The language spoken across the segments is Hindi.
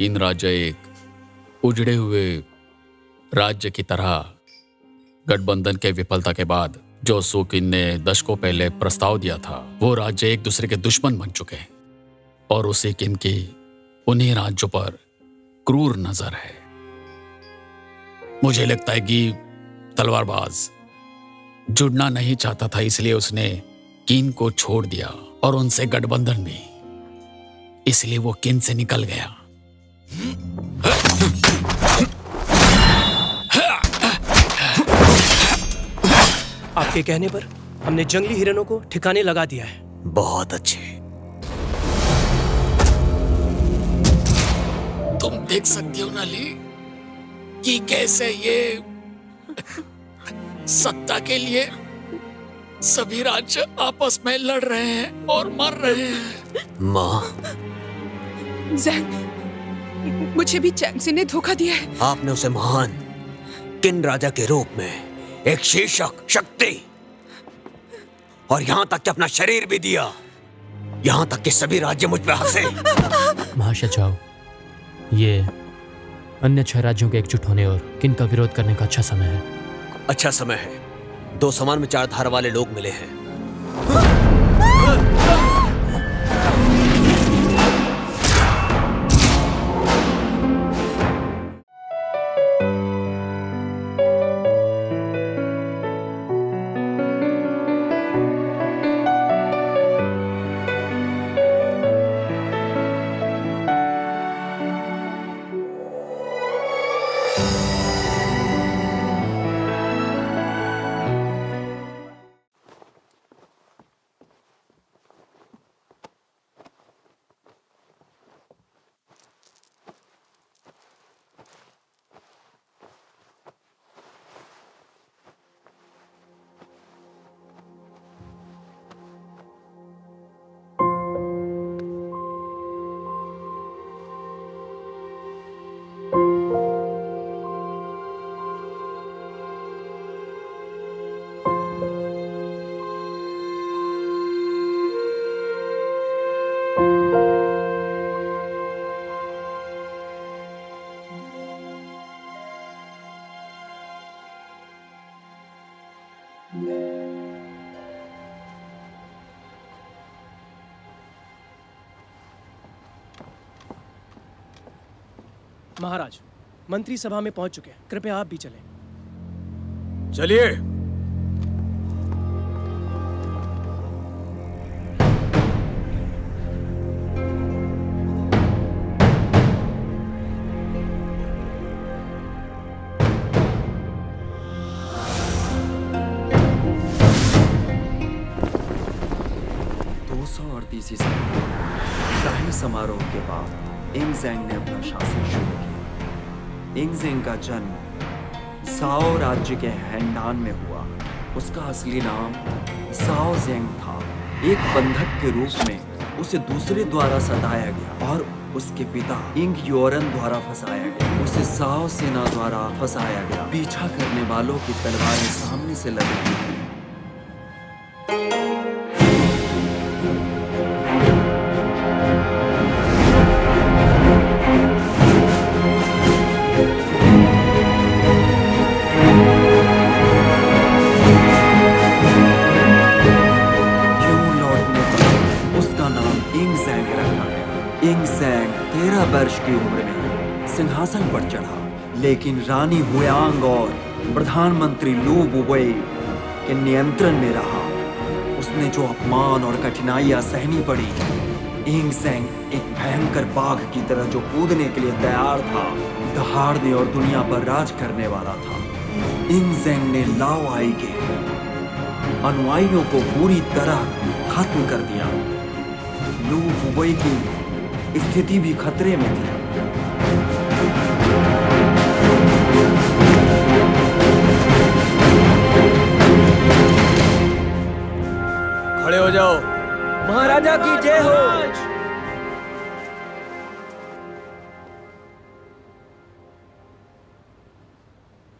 किन राज्य एक उजड़े हुए राज्य की तरह गठबंधन के विफलता के बाद जो सू किन ने दशकों पहले प्रस्ताव दिया था, वो राज्य एक दूसरे के दुश्मन बन चुके हैं और उसी किन की उन्हीं राज्यों पर क्रूर नजर है। मुझे लगता है कि तलवारबाज जुड़ना नहीं चाहता था, इसलिए उसने किन को छोड़ दिया और उनसे गठबंधन भी, इसलिए वो किन से निकल गया। आपके कहने पर हमने जंगली हिरणों को ठिकाने लगा दिया है। बहुत अच्छे। तुम देख सकती हो ना ली कि कैसे ये सत्ता के लिए सभी राज्य आपस में लड़ रहे हैं और मर रहे हैं। माँ, ज़ैंग, मुझे भी चैंगसी ने धोखा दिया है। आपने उसे महान किन राजा के रूप में एक शीर्षक, शक्ति और यहां तक कि अपना शरीर भी दिया। यहां तक कि सभी राज्य मुझ पे हंसे। महाशय जाओ, ये अन्य 6 राज्यों के एकजुट होने और किन का विरोध करने का अच्छा समय है। अच्छा समय है। 2 समान विचारधारा वाले लोग मिले हैं। महाराज, मंत्री सभा में पहुंच चुके हैं। कृपया आप भी चलें। चलिए। शाही समारोह के बाद इंगज़ेंग ने अपना शासन शुरू किया। इंगज़ेंग का जन्म साओ राज्य के हैंडान में हुआ। उसका असली नाम साओ ज़ेंग था। एक बंधक के रूप में उसे दूसरे द्वारा सताया गया और उसके पिता इंग योरन द्वारा फंसाया गया। उसे साओ सेना द्वारा फंसाया गया। पीछा करने वालों की तलवारें सामने से लग रही थी। इंगज़ेंग 13 वर्ष की उम्र में सिंहासन पर चढ़ा, लेकिन रानी हुयांग और प्रधानमंत्री लू बुबई के नियंत्रण में रहा। उसने जो अपमान और कठिनाइयां सहनी पड़ी, इंगज़ेंग एक भयंकर बाघ की तरह जो कूदने के लिए तैयार था, दहाड़ने और दुनिया पर राज करने वाला था। इंगज़ेंग ने लाओ आई के अनुयायियों को पूरी तरह खत्म कर दिया। लू बुबई की स्थिति भी खतरे में थी। खड़े हो जाओ। महाराजा की जय हो।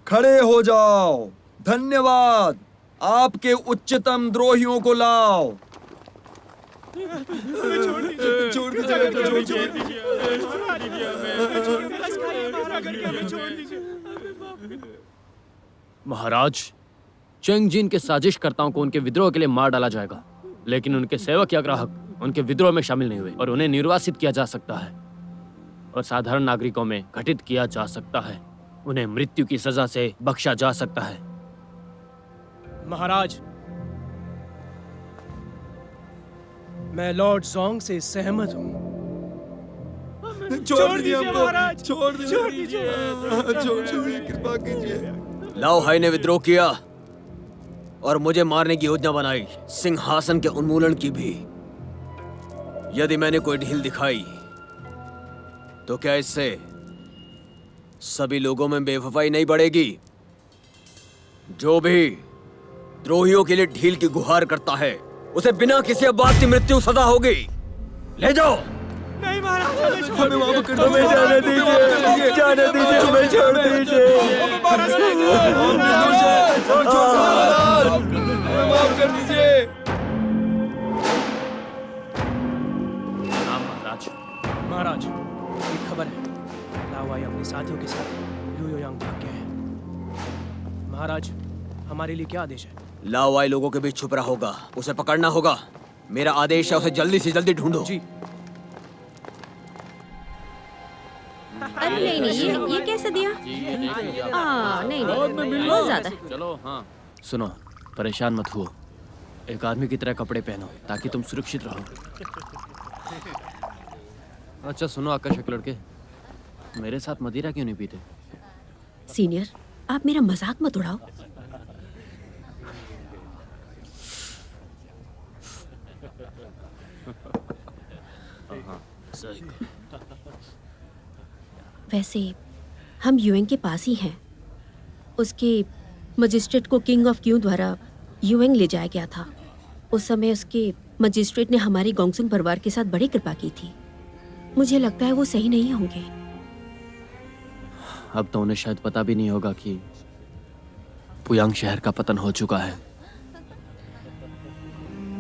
खड़े हो जाओ। धन्यवाद। आपके उच्चतम द्रोहियों को लाओ। छोड़ दीजिए महाराज, चेंगजिन के साजिशकर्ताओं को उनके विद्रोह के लिए मार डाला जाएगा, लेकिन उनके सेवक या ग्राहक उनके विद्रोह में शामिल नहीं हुए और उन्हें निर्वासित किया जा सकता है और साधारण नागरिकों में घटित किया जा सकता है। उन्हें मृत्यु की सजा से बख्शा जा सकता है। महाराज, मैं लॉर्ड जोंग से सहमत हूँ। छोड़ दीजिए हमको, छोड़ दीजिए, कृपा कीजिए। लाओ हाई ने विद्रोह किया और मुझे मारने की योजना बनाई, सिंहासन के उन्मूलन की भी। यदि मैंने कोई ढील दिखाई तो क्या इससे सभी लोगों में बेवफाई नहीं बढ़ेगी? जो भी द्रोहियों के लिए ढील की गुहार करता है उसे बिना किसी अपवाद की मृत्यु सजा होगी। ले जाओ। नहीं महाराज, हमें माफ कर दो, हमें जाने दीजिए, हमें छोड़ दीजिए। हम निर्दोष हैं, हमें माफ कर दीजिए। महाराज, महाराज, एक खबर है। लाओवाई अपने साथियों के साथ लुयोयांग भाग गए हैं। महाराज, हमारे लिए क्या आदेश है? लाओवाई लोगों के बीच छुप रहा होगा, उसे पकड़ना होगा। मेरा आदेश है, उसे जल्दी से जल्दी ढूंढो। जी। अरे नहीं, ये कैसे दिया? नहीं बहुत ज्यादा। चलो। हाँ सुनो, परेशान मत हुओ। एक आदमी की तरह कपड़े पहनो ताकि तुम सुरक्षित रहो। अच्छा सुनो आकर्षक लड़के, मेरे साथ मदिरा क्यों नहीं पीते? सीनियर, आप मेरा मजाक मत उड़ाओ। सही। वैसे हम यूएंग के पास ही हैं। उसके मजिस्ट्रेट को किंग ऑफ क्यू द्वारा यूएंग ले जाया गया था। उस समय उसके मजिस्ट्रेट ने हमारी गोंगसुंग परिवार के साथ बड़ी कृपा की थी। मुझे लगता है वो सही नहीं होंगे। अब तो उन्हें शायद पता भी नहीं होगा कि पुयांग शहर का पतन हो चुका है।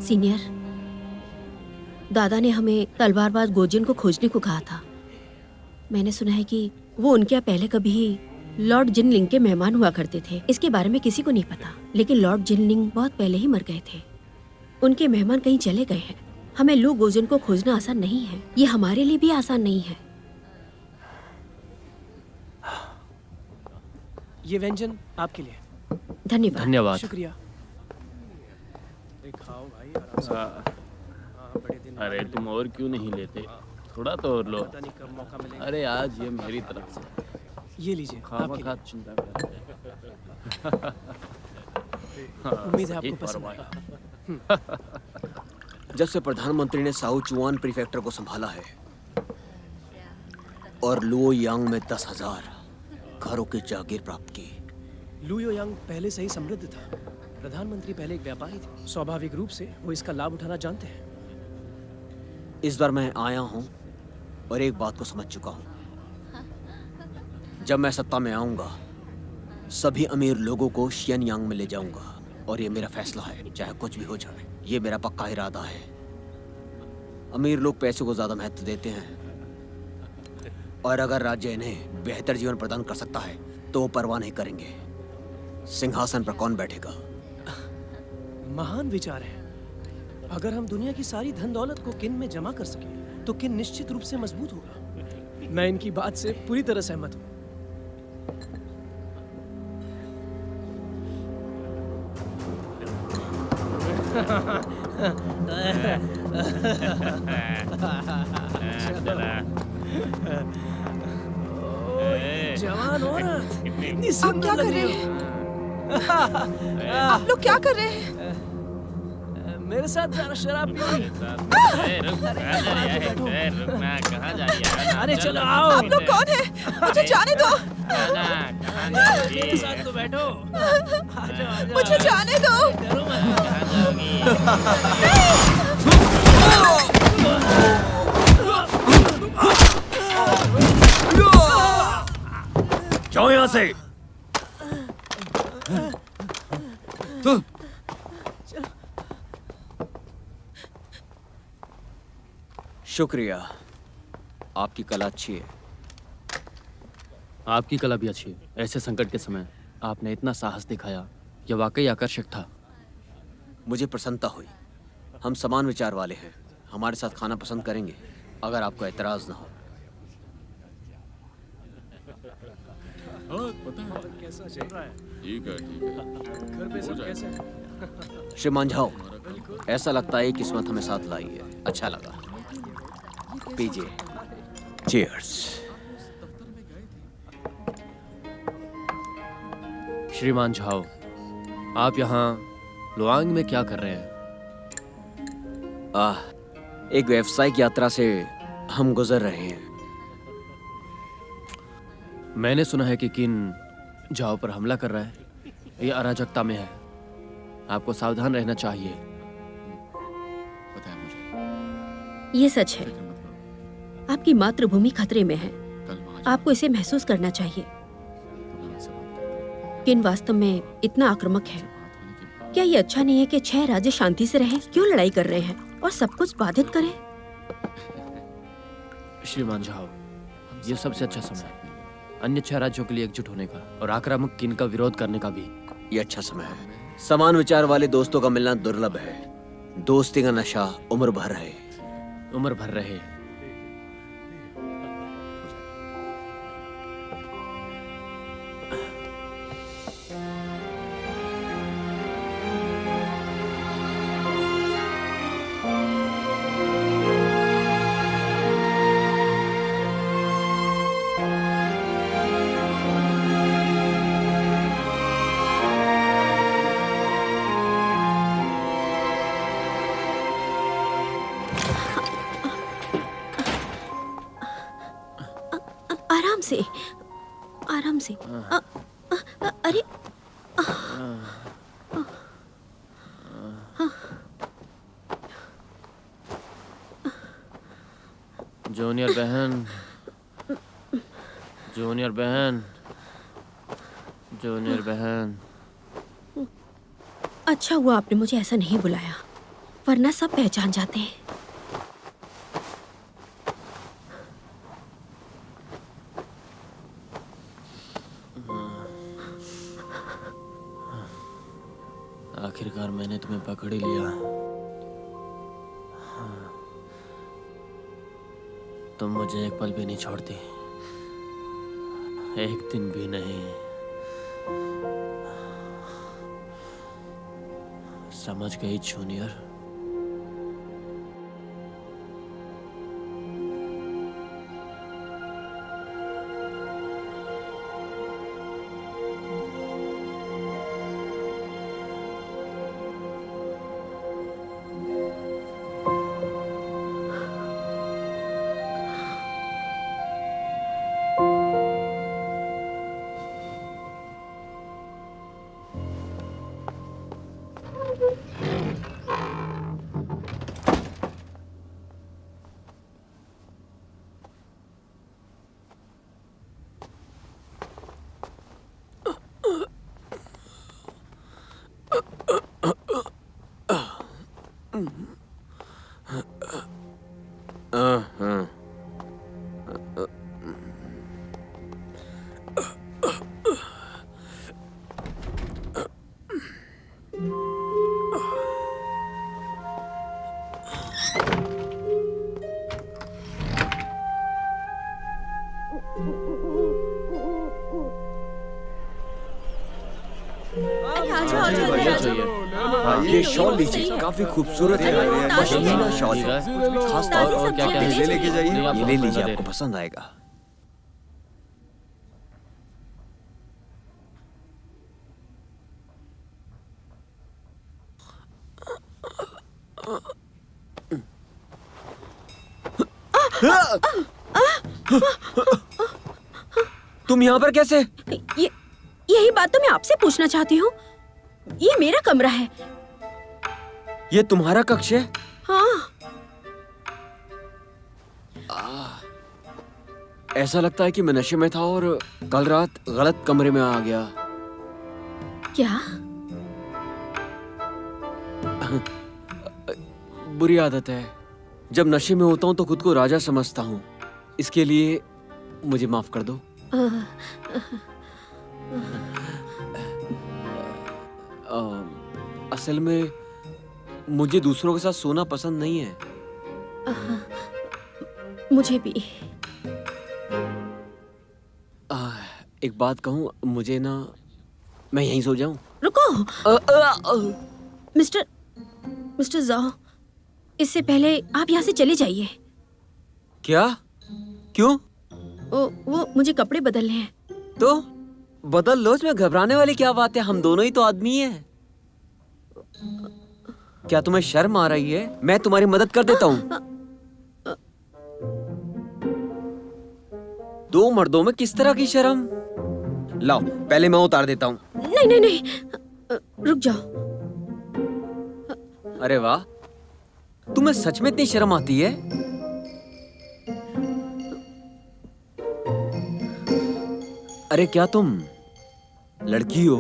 सीनियर, दादा ने हमें तलवारबाज गोजिन को खोजने को कहा था। मैंने सुना है कि वो उनके यहाँ पहले कभी लॉर्ड जिनलिंग के मेहमान हुआ करते थे। इसके बारे में किसी को नहीं पता, लेकिन लॉर्ड जिनलिंग बहुत पहले ही मर गए थे। उनके मेहमान कहीं चले गए हैं। हमें लू गोजिन को खोजना आसान नहीं है। ये हमारे लिए भी आसान नहीं है। ये व्यंजन आपके लिए। धन्यवाद। धन्यवाद। शुक्रिया। खाओ भाई, आराम से। हाँ, बड़े दिन अरे तुम और क्यों नहीं लेते? थोड़ा तो और लो। पता नहीं कब मौका मिलेगा। अरे आज ये मेरी तरफ से। ये लीजिए, आपके लिए। चिंता कर। उम्मीद है आपको पसंद आएगा। जब से प्रधानमंत्री ने साउ चुआन प्रीफेक्टर को संभाला है और लुओयांग में 10,000 घरों की जागीर प्राप्त की। लुयोयांग पहले से ही समृद्ध था। प्रधानमंत्री पहले एक व्यापारी थे। स्वाभाविक रूप से वो इसका लाभ उठाना जानते हैं। इस बार मैं आया हूं और एक बात को समझ चुका हूं। जब मैं सत्ता में आऊंगा, सभी अमीर लोगों को शियनयांग में ले जाऊंगा और ये मेरा फैसला है, चाहे कुछ भी हो जाए। ये मेरा पक्का इरादा है। अमीर लोग पैसे को ज्यादा महत्व देते हैं और अगर राज्य इन्हें बेहतर जीवन प्रदान कर सकता है तो वो परवाह नहीं करेंगे सिंहासन पर कौन बैठेगा। महान विचार है। अगर हम दुनिया की सारी धन दौलत को किन में जमा कर सकें तो किन निश्चित रूप से मजबूत होगा। मैं इनकी बात से पूरी तरह सहमत हूँ। जवान औरत, इतनी आप सुंदर क्या लग कर रही रहे हैं? आप लोग क्या कर रहे हैं? हो। मेरे साथ जरा शराब पियोगी? अरे चलो आओ। आप लोग कौन हैं? मुझे जाने दो। मेरे साथ तो बैठो। आ जाओ। मुझे जाने दो। डरो मत। जाओ यहाँ से। शुक्रिया, आपकी कला अच्छी है। आपकी कला भी अच्छी है। ऐसे संकट के समय आपने इतना साहस दिखाया, यह वाकई आकर्षक था। मुझे प्रसन्नता हुई। हम समान विचार वाले हैं। हमारे साथ खाना पसंद करेंगे अगर आपको एतराज ना हो। कैसा चल रहा है? ठीक है, ठीक है। घर पे सब कैसे हैं? श्रीमान झाओ, ऐसा लगता है किस्मत हमें साथ लाई है। अच्छा लगा। पीजिए। चीयर्स। श्रीमान झाओ, आप यहाँ लुआंग में क्या कर रहे हैं? एक व्यावसायिक यात्रा से हम गुजर रहे हैं। मैंने सुना है कि किन झाओ पर हमला कर रहा है। ये अराजकता में है। आपको सावधान रहना चाहिए। पता है मुझे। ये सच है। आपकी मातृभूमि खतरे में है। कल वहां आपको इसे महसूस करना चाहिए। से बात करता हूँ। किन वास्तव में इतना आक्रामक है? बात होने के बाद क्या ये अच्छा नहीं है कि 6 राज्य शांति से रहें? क्यों लड़ाई कर रहे हैं और सब कुछ बाधित करें? श्रीमान झाओ, ये सबसे अच्छा समय है अन्य 6 राज्यों के लिए एकजुट होने का और आक्रामक किन का विरोध करने का भी। ये अच्छा समय है। समान विचार वाले दोस्तों का मिलना दुर्लभ है। दोस्ती का नशा उम्र भर रहे। उम्र भर रहे। आराम से, आराम से। अरे जूनियर बहन, जूनियर बहन, जूनियर बहन। अच्छा हुआ आपने मुझे ऐसा नहीं बुलाया, वरना सब पहचान जाते हैं। आखिरकार मैंने तुम्हें पकड़ ही लिया। तुम मुझे एक पल भी नहीं छोड़ती, एक दिन भी नहीं। समझ गई जूनियर? बढ़िया चाहिए। हाँ, ये शॉल लीजिए, काफी खूबसूरत है। पश्मीना शॉल है। खास तौर और क्या क्या है? ले लेके जाइए। नहीं, आप ये ले लीजिए, बता दे आपको रहे। पसंद आएगा। तुम यहाँ पर कैसे? यही बात तो मैं आपसे पूछना चाहती हूँ। ये मेरा कमरा है। ये तुम्हारा कक्ष है? हाँ। ऐसा लगता है कि मैं नशे में था और कल रात गलत कमरे में आ गया। क्या? बुरी आदत है। जब नशे में होता हूँ तो खुद को राजा समझता हूँ। इसके लिए मुझे माफ कर दो। असल में मुझे दूसरों के साथ सोना पसंद नहीं है। मुझे भी। एक बात कहूँ, मुझे ना, मैं यहीं सो जाऊं? रुको। मिस्टर जाओ, इससे पहले आप यहाँ से चले जाइए। क्या? क्यों? वो मुझे कपड़े बदलने हैं। तो बदल लो, इसमें घबराने वाली क्या बात है? हम दोनों ही तो आदमी हैं। क्या तुम्हें शर्म आ रही है? मैं तुम्हारी मदद कर देता हूँ। दो मर्दों में किस तरह की शर्म? लाओ, पहले मैं उतार देता हूँ। नहीं, रुक जाओ। अरे वाह, तुम्हें सच में इतनी शर्म आती है? अरे क्या तुम लड़की हो?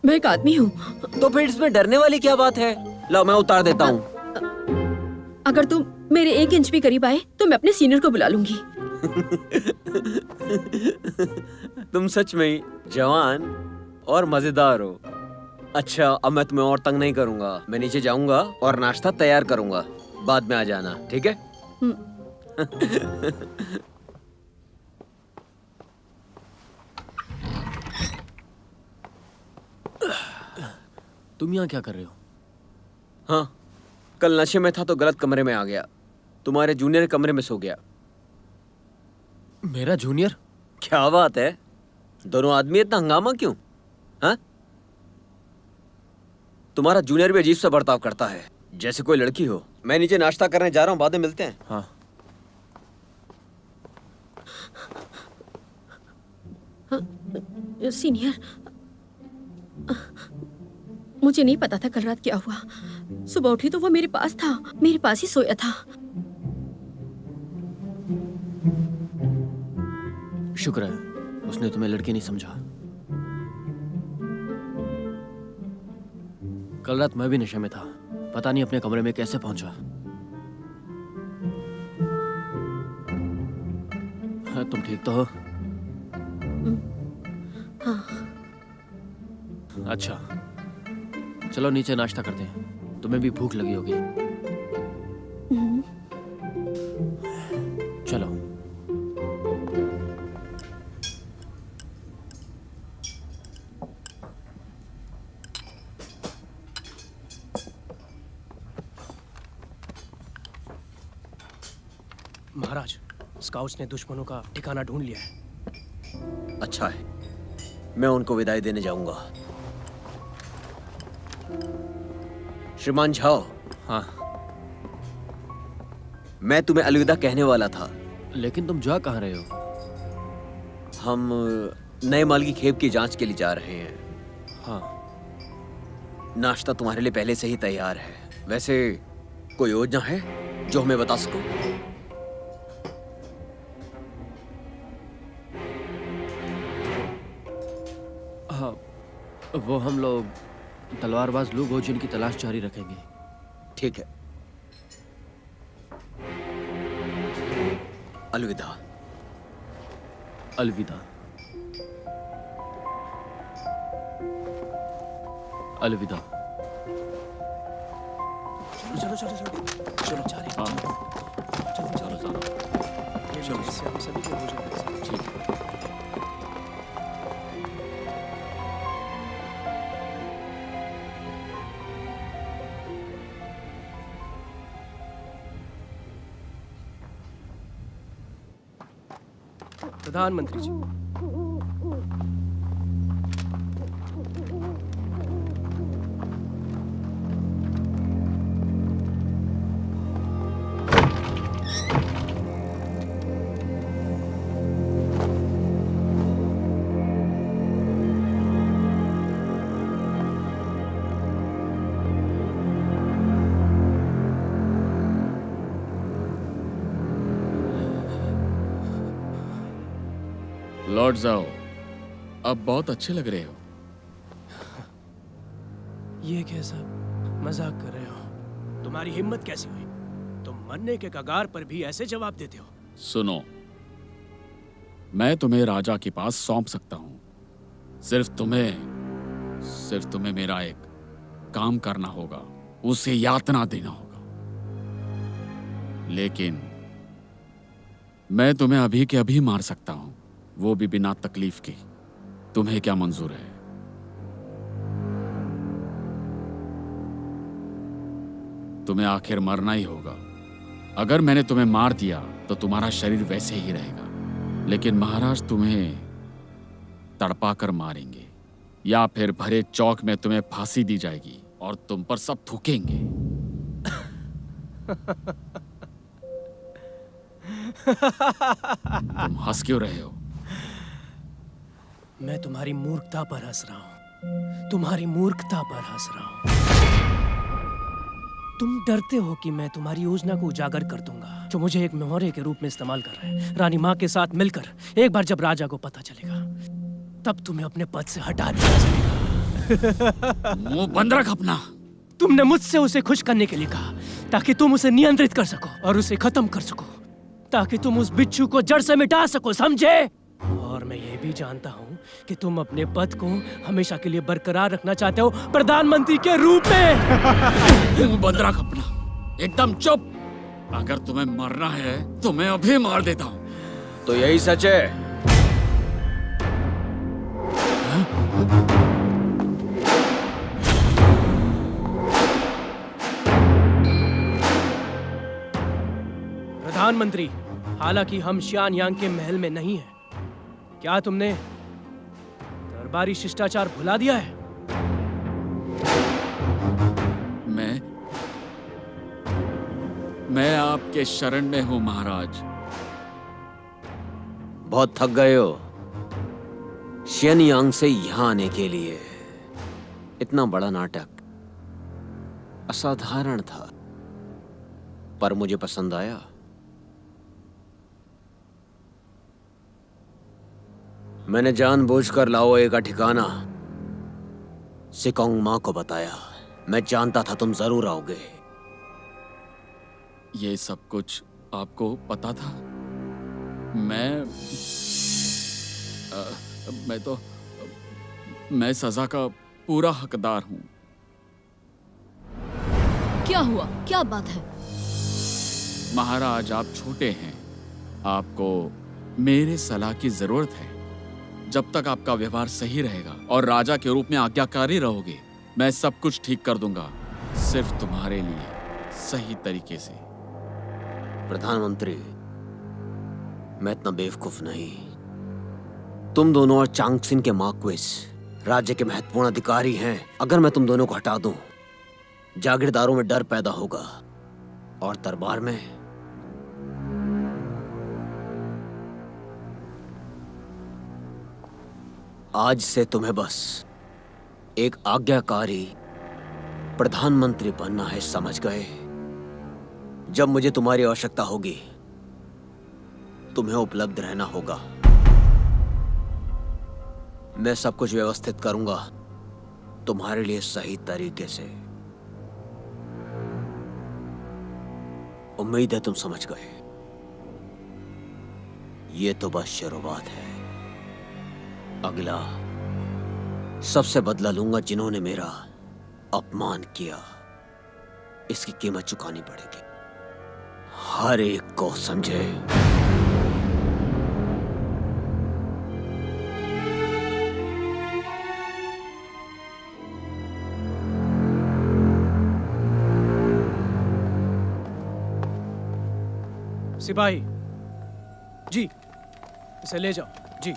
मैं एक आदमी हूँ। तो फिर इसमें डरने वाली क्या बात है? लाओ, मैं उतार देता हूँ। अगर तुम मेरे 1 इंच भी करीब आए तो मैं अपने सीनियर को बुला लूंगी। तुम सच में ही जवान और मजेदार हो। अच्छा, अब मैं तुम्हें और तंग नहीं करूंगा। मैं नीचे जाऊंगा और नाश्ता तैयार करूंगा। बाद में आ जाना, ठीक है? तुम यहाँ क्या कर रहे हो? हाँ, कल नशे में था तो गलत कमरे में आ गया। तुम्हारे जूनियर कमरे में सो गया। मेरा जूनियर? क्या बात है, दोनों आदमी इतना हंगामा क्यों? हाँ, तुम्हारा जूनियर भी अजीब सा बर्ताव करता है, जैसे कोई लड़की हो। मैं नीचे नाश्ता करने जा रहा हूँ, बाद में मिलते हैं। हाँ। सीनियर, मुझे नहीं पता था कल रात क्या हुआ। सुबह उठी तो वो मेरे पास था, मेरे पास ही सोया था। शुक्र है उसने तुम्हें लड़की नहीं समझा। कल रात मैं भी नशे में था, पता नहीं अपने कमरे में कैसे पहुंचा। हाँ, तुम ठीक तो हो? हाँ। अच्छा, चलो नीचे नाश्ता करते हैं। तुम्हें भी भूख लगी होगी। चलो। महाराज, स्काउट्स ने दुश्मनों का ठिकाना ढूंढ लिया है। अच्छा है, मैं उनको विदाई देने जाऊंगा। श्रीमान झाओ। हाँ। मैं तुम्हें अलविदा कहने वाला था। लेकिन तुम जा कहाँ रहे हो? हम नए माल की खेप की जांच के लिए जा रहे हैं। हाँ। नाश्ता तुम्हारे लिए पहले से ही तैयार है। वैसे कोई योजना है जो हमें बता सको? हाँ, वो हम लोग तलवारबाज लू गोजिन की तलाश जारी रखेंगे। ठीक है, अलविदा। अलविदा। अलविदा। चलो चलो चलो चलो चलो, जा रहे हैं। चलो चलो चलो, इससे हम सभी के हो जाएगा। ठीक है। प्रधानमंत्री जी, लौट जाओ, अब बहुत अच्छे लग रहे हो। ये कैसा? मजाक कर रहे हो? तुम्हारी हिम्मत कैसी हुई? तुम मरने के कगार पर भी ऐसे जवाब देते हो? सुनो, मैं तुम्हें राजा के पास सौंप सकता हूं। सिर्फ तुम्हें मेरा एक काम करना होगा, उसे यातना देना होगा। लेकिन मैं तुम्हें अभी के अभी मार सकता हूं, वो भी बिना तकलीफ के। तुम्हें क्या मंजूर है? तुम्हें आखिर मरना ही होगा। अगर मैंने तुम्हें मार दिया तो तुम्हारा शरीर वैसे ही रहेगा, लेकिन महाराज तुम्हें तड़पा कर मारेंगे, या फिर भरे चौक में तुम्हें फांसी दी जाएगी और तुम पर सब थूकेंगे। तुम हंस क्यों रहे हो? मैं तुम्हारी मूर्खता पर हंस रहा हूं। तुम्हारी मूर्खता पर हंस रहा हूं। तुम डरते हो कि मैं तुम्हारी योजना को उजागर कर दूंगा, जो मुझे एक मोहरे के रूप में इस्तेमाल कर रहे हैं। रानी माँ के साथ मिलकर एक बार जब राजा को पता चलेगा, तब तुम्हें अपने पद से हटा दिया जाएगा। मुंह बंद रख अपना। तुमने मुझसे उसे खुश करने के लिए कहा, ताकि तुम उसे नियंत्रित कर सको और उसे खत्म कर सको, ताकि तुम उस बिच्छू को जड़ से मिटा सको, समझे? और मैं ये भी जानता हूँ कि तुम अपने पद को हमेशा के लिए बरकरार रखना चाहते हो, प्रधानमंत्री के रूप में। मुंह बंद रख अपना, एकदम चुप। अगर तुम्हें मरना है तो मैं अभी मार देता हूँ। तो यही सच है? प्रधानमंत्री, हालांकि हम शियान यांग के महल में नहीं हैं, क्या तुमने दरबारी शिष्टाचार भुला दिया है? मैं आपके शरण में हूं महाराज। बहुत थक गए हो शियन यांग से यहां आने के लिए। इतना बड़ा नाटक असाधारण था, पर मुझे पसंद आया। मैंने जानबूझकर लाओए का ठिकाना सिकोंग मां को बताया। मैं जानता था तुम जरूर आओगे। ये सब कुछ आपको पता था? मैं सजा का पूरा हकदार हूं। क्या हुआ? क्या बात है? महाराज, आप छोटे हैं, आपको मेरे सलाह की जरूरत है। जब तक आपका व्यवहार सही रहेगा और राजा के रूप में आज्ञाकारी रहोगे, मैं सब कुछ ठीक कर दूंगा, सिर्फ तुम्हारे लिए सही तरीके से। प्रधानमंत्री, मैं इतना बेवकूफ नहीं। तुम दोनों और चांगसिन के मार्क्विस राज्य के महत्वपूर्ण अधिकारी हैं। अगर मैं तुम दोनों को हटा दूं, जागीरदारों में डर पैदा होगा और दरबार में आज से तुम्हें बस एक आज्ञाकारी प्रधानमंत्री बनना है, समझ गए? जब मुझे तुम्हारी आवश्यकता होगी, तुम्हें उपलब्ध रहना होगा। मैं सब कुछ व्यवस्थित करूंगा तुम्हारे लिए सही तरीके से। उम्मीद है तुम समझ गए। ये तो बस शुरुआत है। अगला सबसे बदला लूंगा जिन्होंने मेरा अपमान किया। इसकी कीमत चुकानी पड़ेगी, हर एक को, समझे? सिपाही जी, इसे ले जाओ जी।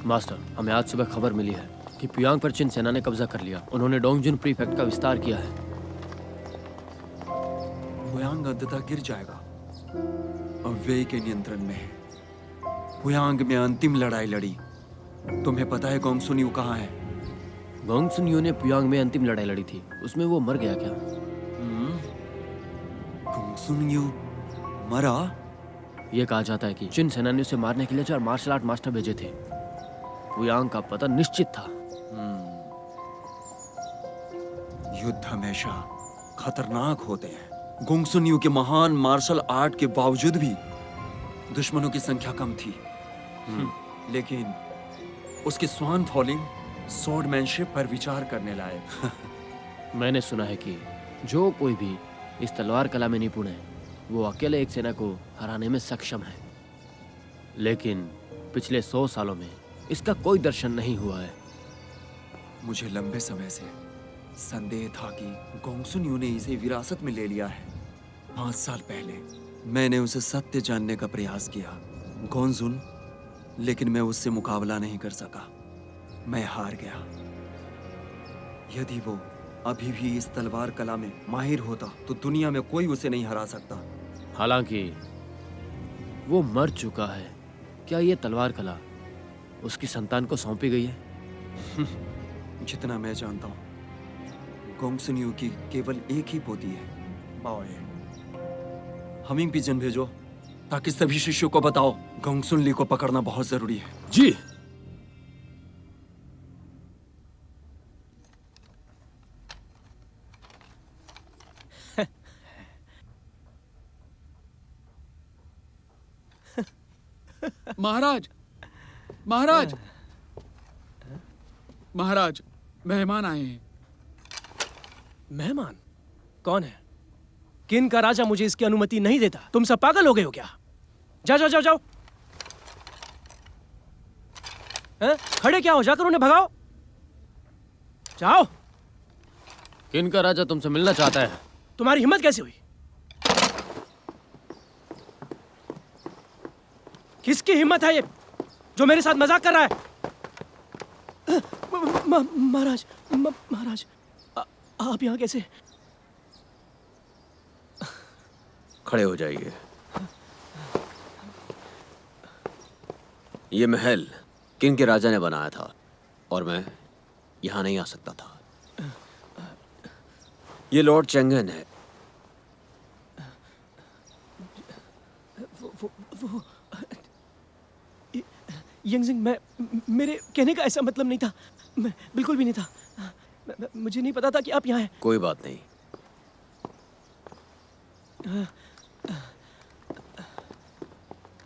मास्टर, हमें आज सुबह खबर मिली है कि प्यांग पर चिन सेना ने कब्जा कर लिया। उन्होंने डोंगजुन प्रीफेक्ट का विस्तार किया है। हुयांग अंततः गिर जाएगा। अब वे के नियंत्रण में है। हुयांग में अंतिम लड़ाई लड़ी। तुम्हें पता है गोंगसुन यू कहाँ है? गोंगसुन यू ने पुयांग में अंतिम लड़ाई लड़ी थी, उसमें वो मर गया क्या? गोंगसुन यू मरा? ये कहा जाता है कि जिन सेनानियों से मारने के लिए 4 मार्शल आर्ट मास्टर भेजे थे, पुयांग का पता निश्चित था। युद्ध हमेशा खतरनाक होते हैं। गोंगसुन यू के महान मार्शल आर्ट के बावजूद भी दुश्मनों की संख्या कम थी। लेकिन उसके स्वान फॉलिंग स्वॉर्डमैनशिप पर विचार करने लायक। मैंने सुना है कि जो कोई भी इस तलवार कला में निपुण है, वो अकेले एक सेना को हराने में सक्षम है। लेकिन पिछले 100 सालों में इसका कोई दर्शन नहीं हुआ है। मुझे लंबे समय से संदेह था कि गोंगसुन यू ने इसे विरासत में ले लिया है। 5 साल पहले मैंने उसे सत्य जानने का प्रयास किया, गोंजुन, लेकिन मैं उससे मुकाबला नहीं कर सका। मैं हार गया। यदि वो अभी भी इस तलवार कला में माहिर होता तो दुनिया में कोई उसे नहीं हरा सकता। हालांकि वो मर चुका है, क्या ये तलवार कला उसकी संतान को सौंपी गई है? जितना मैं जानता हूँ, गोंगसुन यू की केवल एक ही पोती है, बाओये। हमिंग पिजन भेजो ताकि सभी शिष्यों को बताओ गोंगसुन ली को पकड़ना बहुत जरूरी है। जी। महाराज, महाराज, महाराज, मेहमान आए हैं। मेहमान? कौन है? किन का राजा मुझे इसकी अनुमति नहीं देता? तुम सब पागल हो गए हो क्या? जाओ जाओ जाओ जाओ। खड़े क्या हो? जाकर उन्हें भगाओ। जाओ। किन का राजा तुमसे मिलना चाहता है? तुम्हारी हिम्मत कैसे हुई? किसकी हिम्मत है ये जो मेरे साथ मजाक कर रहा है? महाराज, महाराज, आप यहाँ कैसे? खड़े हो जाइए। ये महल किंग के राजा ने बनाया था और मैं यहाँ नहीं आ सकता था। ये लॉर्ड चेंगन है। यंगजिंग, मेरे कहने का ऐसा मतलब नहीं था। मैं बिल्कुल भी नहीं था। मुझे नहीं पता था कि आप यहाँ हैं। कोई बात नहीं।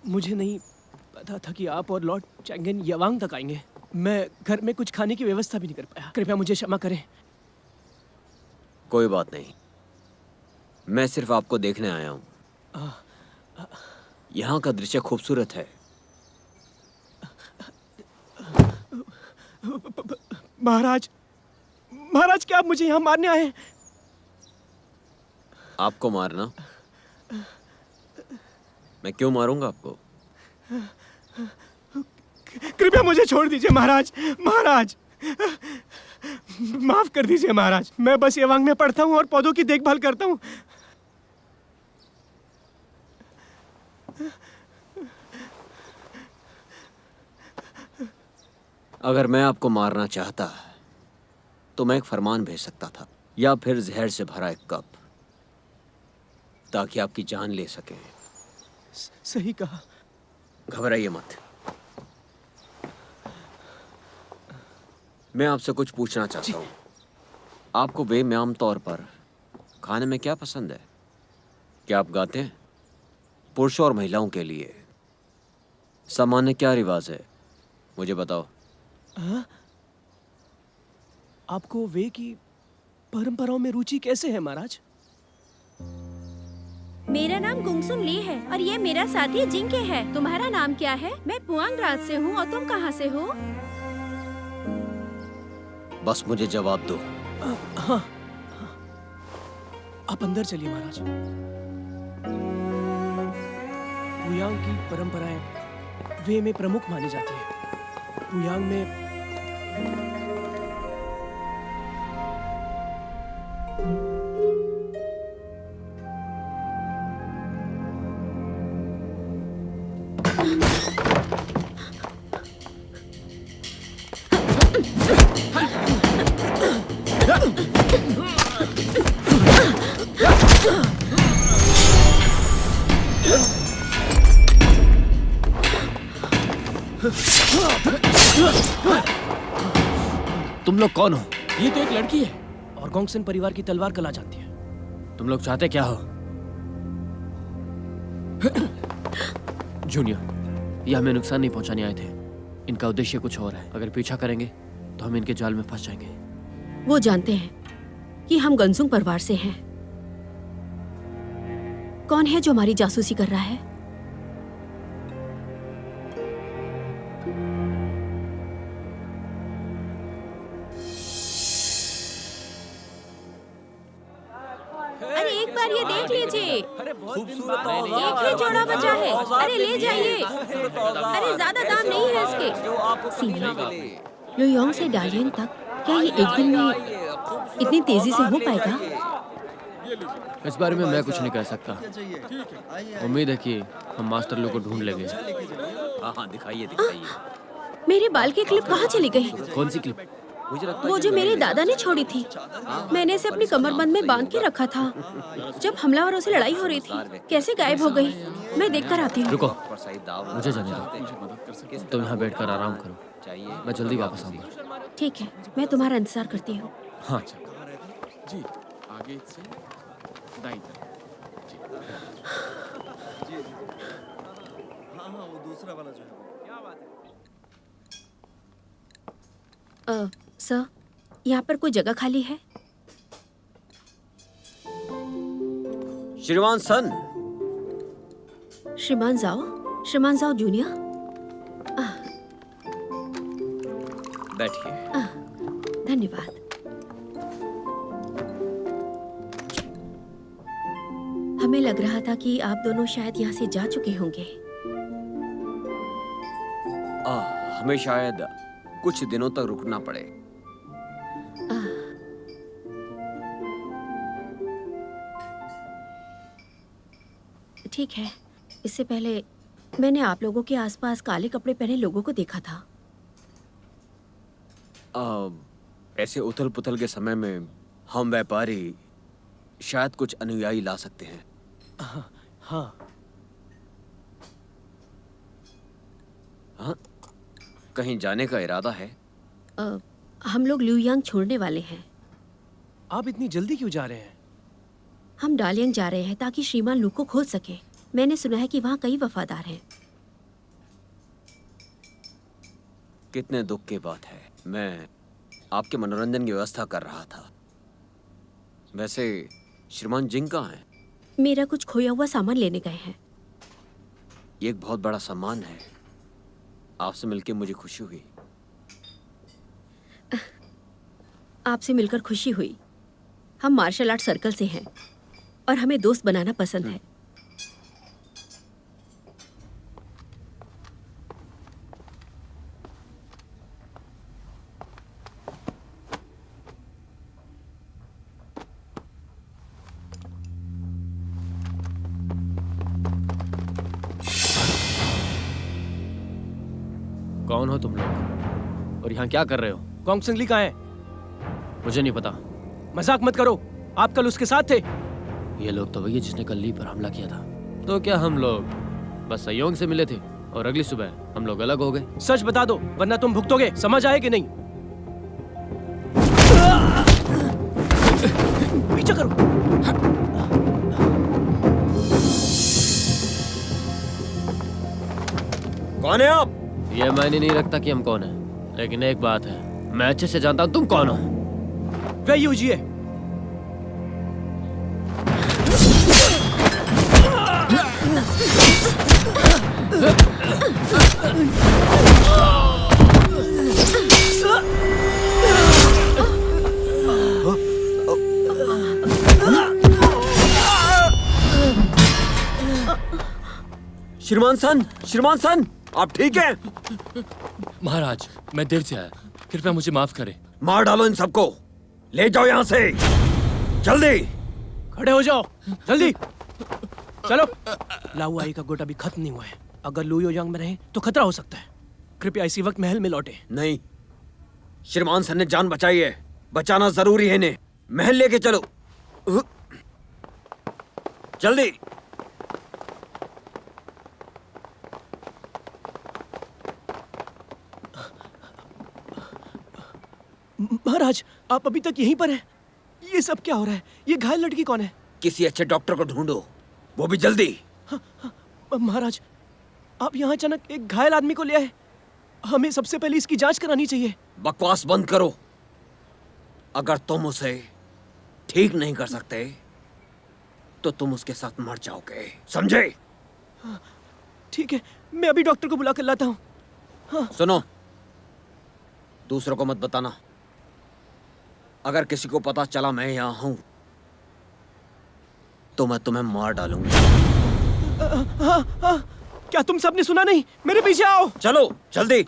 मुझे नहीं पता था कि आप और लॉर्ड चैंगन यवांग तक आएंगे। मैं घर में कुछ खाने की व्यवस्था भी नहीं कर पाया। कृपया मुझे क्षमा करें। कोई बात नहीं, मैं सिर्फ आपको देखने आया हूँ। यहाँ का दृश्य खूबसूरत है। महाराज, महाराज, क्या आप मुझे यहाँ मारने आए हैं? आपको मारना? मैं क्यों मारूंगा आपको? कृपया मुझे छोड़ दीजिए महाराज। महाराज, माफ कर दीजिए महाराज। मैं बस यवांग में पढ़ता हूँ और पौधों की देखभाल करता हूँ। अगर मैं आपको मारना चाहता तो मैं एक फरमान भेज सकता था, या फिर जहर से भरा एक कप, ताकि आपकी जान ले सके। सही कहा। घबराइए मत। मैं आपसे कुछ पूछना चाहता हूँ। आपको वे में आम तौर पर खाने में क्या पसंद है? क्या आप गाते हैं? पुरुषों और महिलाओं के लिए सामान्य क्या रिवाज है, मुझे बताओ। आपको वे की परंपराओं में रुचि कैसे है महाराज? मेरा नाम गुंगसुन ली है और ये मेरा साथी जिंके है। तुम्हारा नाम क्या है? मैं पुआंग राज से हूँ और तुम कहाँ से हो? बस मुझे जवाब दो। हाँ, आप अंदर चलिए महाराज। पुयांग की परंपराएं वे में प्रमुख मानी जाती है। पुयांग में तुम लोग कौन हो? ये तो एक लड़की है और गोंगसन परिवार की तलवार कला जानती है। तुम लोग चाहते क्या हो? जूनियर, ये हमें नुकसान नहीं पहुंचाने आए थे। इनका उद्देश्य कुछ और है। अगर पीछा करेंगे तो हम इनके जाल में फंस जाएंगे। वो जानते हैं कि हम गंसुंग परिवार से हैं। कौन है जो हमारी जासूसी कर रहा है? अरे एक बार ये देख लीजिए, एक ही जोड़ा बचा है। अरे ले जाइए। अरे ज्यादा दाम नहीं है इसके। सीनियर, लुयोंग से डालियन तक क्या ये एक दिन में इतनी तेजी से हो पाएगा? इस बारे में मैं कुछ नहीं कह सकता। उम्मीद है कि हम मास्टर लोग को ढूंढ लेंगे। हाँ हाँ, दिखाइए दिखाइए। मेरे बाल की क्लिप कहाँ चली गई? कौन सी क्लिप? वो जो मेरे दादा ने छोड़ी थी। मैंने इसे अपनी कमरबंद में बांध के रखा था जब हमलावरों से लड़ाई हो रही थी। कैसे गायब हो गई? मैं देख कर आती हूँ। रुको, मुझे जाने दो। तुम यहाँ बैठकर आराम करो, मैं जल्दी वापस आऊंगा। ठीक है, मैं तुम्हारा इंतजार करती हूँ। हाँ। जी आगे से दाईं तरफ। सर, यहाँ पर कोई जगह खाली है? श्रीमान सन। श्रीमान जाओ जूनियर। बैठिए। धन्यवाद। हमें लग रहा था कि आप दोनों शायद यहाँ से जा चुके होंगे। हमें शायद कुछ दिनों तक रुकना पड़े। ठीक है। इससे पहले मैंने आप लोगों के आसपास काले कपड़े पहने लोगों को देखा था। ऐसे उथल पुथल के समय में हम व्यापारी शायद कुछ अनुयायी ला सकते हैं। हाँ। हाँ? कहीं जाने का इरादा है? हम लोग ल्यूयांग छोड़ने वाले हैं। आप इतनी जल्दी क्यों जा रहे हैं? हम डालियंग जा रहे हैं ताकि श्रीमान लू को खोज सके। मैंने सुना है कि वहाँ कई वफादार हैं। कितने दुख की बात है। मैं आपके मनोरंजन की व्यवस्था कर रहा था। वैसे श्रीमान जिंग कहाँ हैं? मेरा कुछ खोया हुआ सामान लेने गए हैं। ये एक बहुत बड़ा सम्मान है। आपसे मिलकर मुझे खुशी हुई। आपसे मिलकर खुशी हुई। हम मार्शल आर्ट सर्कल से हैं और हमें दोस्त बनाना पसंद है। कौन हो तुम लोग और यहाँ क्या कर रहे हो? गोंगसन ली कहाँ है? मुझे नहीं पता। मजाक मत करो, आप कल उसके साथ थे। ये लोग तो वही है जिसने कल ली पर हमला किया था। तो क्या हम लोग बस सयोंग से मिले थे और अगली सुबह हम लोग अलग हो गए? सच बता दो वरना तुम भुगतोगे। समझ आए कि नहीं? पीछे करो। कौन है आप? ये मायने नहीं रखता कि हम कौन हैं, लेकिन एक बात है, मैं अच्छे से जानता हूँ तुम कौन हो। वे यूजिए। श्रीमान सन, आप ठीक हैं? महाराज, मैं देर से आया, कृपया मुझे माफ करें। मार डालो इन सबको, ले जाओ यहाँ से, जल्दी। खड़े हो जाओ, जल्दी चलो। लाओआई का गोटा भी खत्म नहीं हुआ है। अगर लुयोयांग में रहे तो खतरा हो सकता है। कृपया इसी वक्त महल में लौटे। नहीं, श्रीमान सन ने जान बचाई है, बचाना जरूरी है इन्हें। महल लेके चलो, जल्दी। महाराज, आप अभी तक यहीं पर हैं? ये सब क्या हो रहा है? ये घायल लड़की कौन है? किसी अच्छे डॉक्टर को ढूंढो, वो भी जल्दी। महाराज, आप यहाँ अचानक एक घायल आदमी को ले आए। हमें सबसे पहले इसकी जांच करानी चाहिए। बकवास बंद करो। अगर तुम उसे ठीक नहीं कर सकते तो तुम उसके साथ मर जाओगे, समझे? ठीक है, मैं अभी डॉक्टर को बुला कर लाता हूँ। सुनो, दूसरों को मत बताना। अगर किसी को पता चला मैं यहाँ हूं तो मैं तुम्हें मार डालूंगा। क्या तुम सबने सुना नहीं? मेरे पीछे आओ। चलो जल्दी।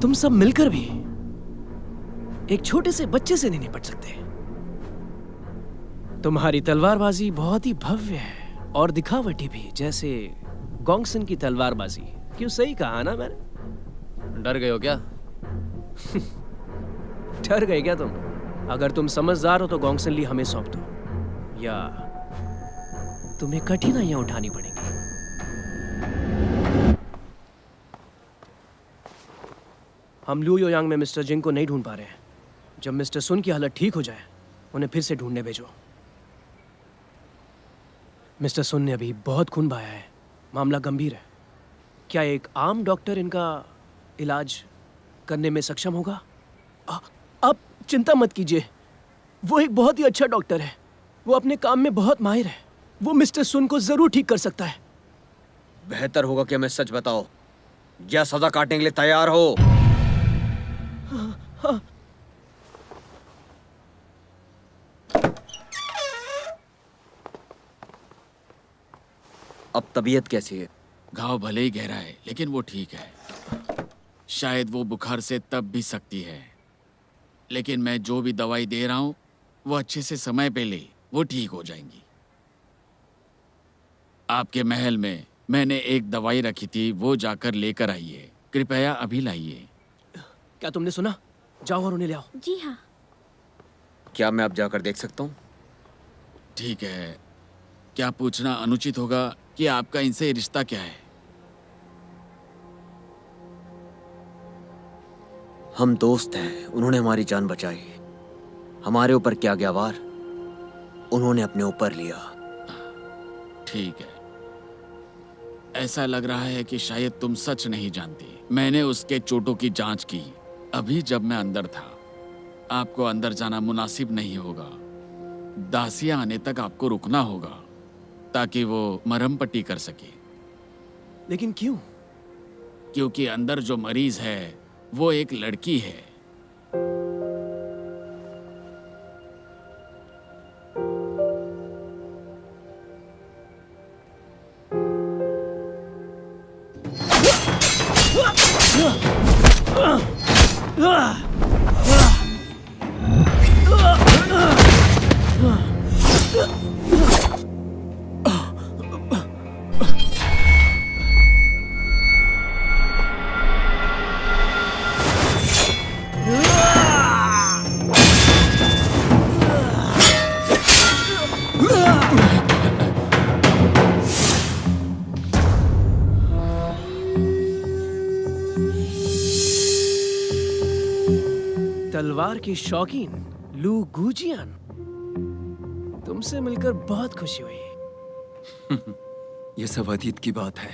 तुम सब मिलकर भी एक छोटे से बच्चे से नहीं निपट सकते। तुम्हारी तलवारबाजी बहुत ही भव्य है और दिखावटी भी, जैसे गोंगसन की तलवारबाजी। क्यों, सही कहा ना मैंने? डर गए हो क्या? डर गए क्या तुम? अगर तुम समझदार हो तो गोंगसन ली हमें सौंप दो, या तुम्हें कठिनाइयां उठानी पड़ेंगी। हम लू योयांग में मिस्टर जिंग को नहीं ढूंढ पा रहे हैं। जब मिस्टर सुन की हालत ठीक हो जाए, उन्हें फिर से ढूंढने भेजो। मिस्टर सुन ने अभी बहुत खून बहाया है, मामला गंभीर है। क्या एक आम डॉक्टर इनका इलाज करने में सक्षम होगा? आप चिंता मत कीजिए, वो एक बहुत ही अच्छा डॉक्टर है। वो अपने काम में बहुत माहिर है। वो मिस्टर सुन को जरूर ठीक कर सकता है। बेहतर होगा कि हमें सच बताओ, या सजा काटने के लिए तैयार हो? हाँ। अब तबीयत कैसी है? घाव भले ही गहरा है, लेकिन वो ठीक है। शायद वो बुखार से तब भी सकती है, लेकिन मैं जो भी दवाई दे रहा हूं वो अच्छे से समय पे ले, वो ठीक हो जाएंगी। आपके महल में मैंने एक दवाई रखी थी, वो जाकर लेकर आइए। कृपया अभी लाइए। क्या तुमने सुना? जाओ और उन्हें ले आओ। जी हाँ। क्या मैं अब जाकर देख सकता हूँ? ठीक है। क्या पूछना अनुचित होगा कि आपका इनसे रिश्ता क्या है? हम दोस्त हैं। उन्होंने हमारी जान बचाई। हमारे ऊपर क्या गया वार, उन्होंने अपने ऊपर लिया। ठीक है। ऐसा लग रहा है कि शायद तुम सच नहीं जानती। मैंने उसके चोटों की जांच की अभी जब मैं अंदर था। आपको अंदर जाना मुनासिब नहीं होगा। दासियां आने तक आपको रुकना होगा ताकि वो मरहम पट्टी कर सके। लेकिन क्यों? क्योंकि अंदर जो मरीज है वो एक लड़की है। तलवार की शौकीन लू गुजियान, तुमसे मिलकर बहुत खुशी हुई। ये सब अतीत की बात है।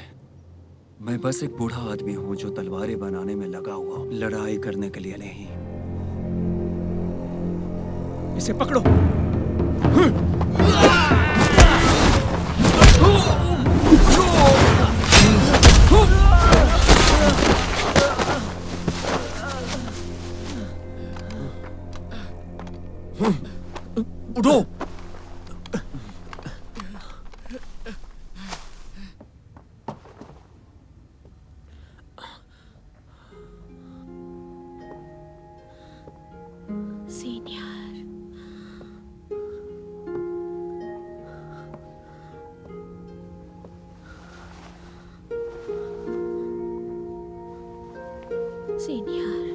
मैं बस एक बूढ़ा आदमी हूँ जो तलवारें बनाने में लगा हुआ, लड़ाई करने के लिए नहीं। इसे पकड़ो। उठो। Senior, senior,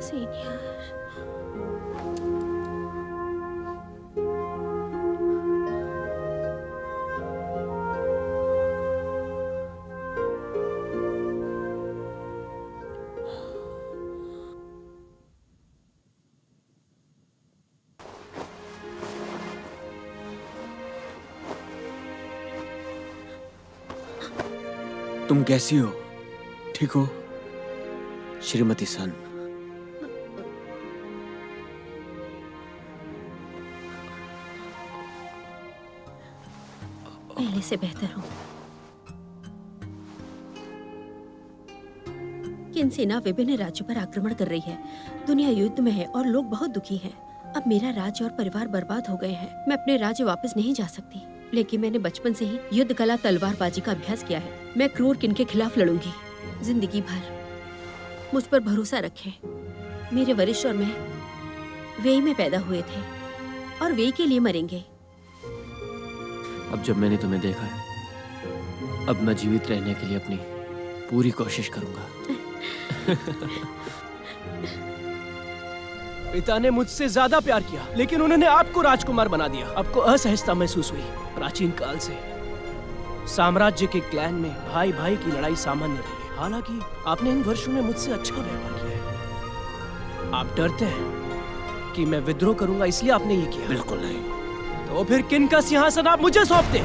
senior. तुम कैसी हो? ठीक हो श्रीमती सन? पहले से बेहतर हूँ। किन सेना विभिन्न राज्यों पर आक्रमण कर रही है। दुनिया युद्ध में है और लोग बहुत दुखी हैं। अब मेरा राज्य और परिवार बर्बाद हो गए हैं। मैं अपने राज्य वापस नहीं जा सकती, लेकिन मैंने बचपन से ही युद्ध कला तलवारबाजी का अभ्यास किया है। मैं क्रूर किन के खिलाफ लड़ूंगी जिंदगी भर। मुझ पर भरोसा रखें। मेरे वरिष्ठ और मैं वेई में पैदा हुए थे और वेई के लिए मरेंगे। अब जब मैंने तुम्हें देखा है, अब मैं जीवित रहने के लिए अपनी पूरी कोशिश करूंगा। पिता ने मुझसे ज्यादा प्यार किया, लेकिन उन्होंने आपको राजकुमार बना दिया। आपको असहजता महसूस हुई। प्राचीन काल से साम्राज्य के क्लैन में भाई भाई की लड़ाई सामान्य रही है। हालांकि आपने इन वर्षों में मुझसे अच्छा व्यवहार किया है। आप डरते हैं कि मैं विद्रोह करूंगा, इसलिए आपने ये किया? बिल्कुल नहीं। तो फिर किन का सिंहासन आप मुझे सौंपते?